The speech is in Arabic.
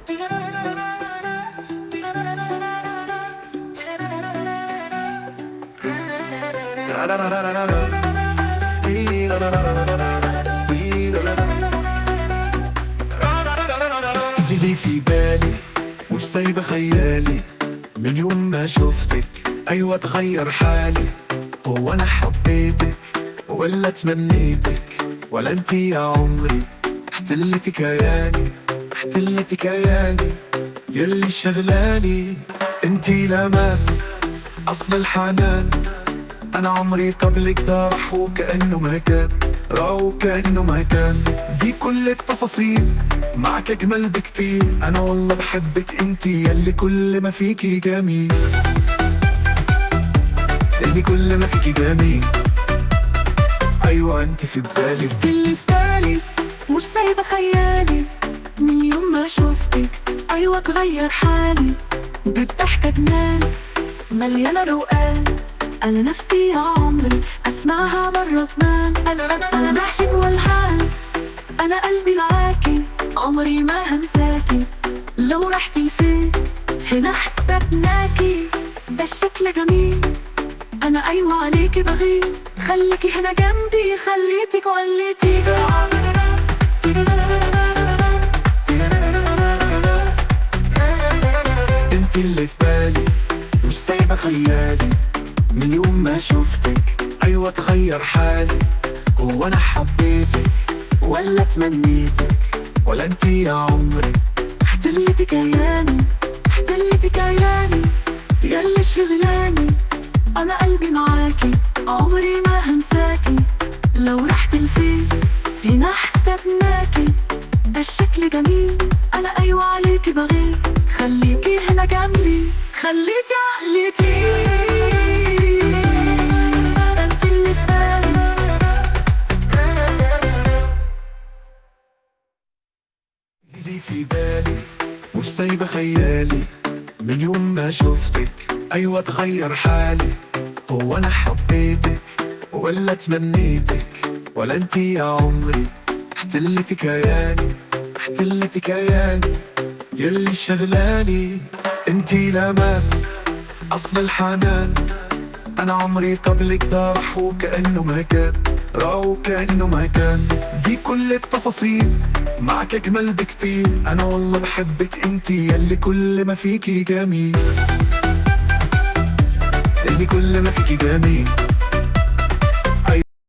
تيجي في بالي مش سايبة خيالي، من يوم ما شفتك أيوة تغير حالي. هو أنا حبيتك ولا تمنيتك، ولا انتي يا عمري احتلتي كياني، احتلتي كياني يلي شغلاني. انتي الأمان أصل الحنان، أنا عمري قبلك ده راح وكأنه ما كان، راح وكأنه ما كان. دي كل التفاصيل معك أجمل بكتير، أنا والله بحبك انتي يلي كل ما فيكي جميل، يلي كل ما فيكي جميل. أيوة انتي في بالي، انت اللي في بالي مش سايبة خيالي، من يوم ما شفتك أيوة تغير حالي. دي الضحكة جنان مليانة روقان، أنا نفسي يا عمري أسمعها مرة كمان. أنا بعشق والهان، أنا قلبي معاكي عمري ما هنساكي. لو رحتي لفين هنا حسبتناكي، ده الشكل جميل أنا أيوة عليكي بغير. خليكي هنا جنبي خليتك وليتي. انتي اللي في بالي مش سايبة خيالي، من يوم ما شفتك أيوة تغير حالي. هو أنا حبيتك ولا تمنيتك، ولا انتي يا عمري احتلتي كياني، احتلتي كياني يلي شغلاني. أنا قلبي معاكي عمري ما هنساكي. لو رحت لفين هنا حسبناكي، ده الشكل جميل أنا أيوة عليكي بغير. خليكي هنا جنبي خليتي عقلتي. انت اللي في بالي. اللي في بالي مش سايبة خيالي، من يوم ما شفتك أيوة تغير حالي. هو أنا حبيتك ولا تمنيتك، ولا انتي يا عمري احتلتي كياني، احتلتي كياني يلي شغلاني. انتي الأمان أصل الحنان، أنا عمري قبلك ده راح وكأنه ما كان، راح وكأنه ما كان. دي كل التفاصيل معك أجمل بكتير، أنا والله بحبك انتي يلي كل ما فيكي جميل، يلي كل ما فيكي جميل.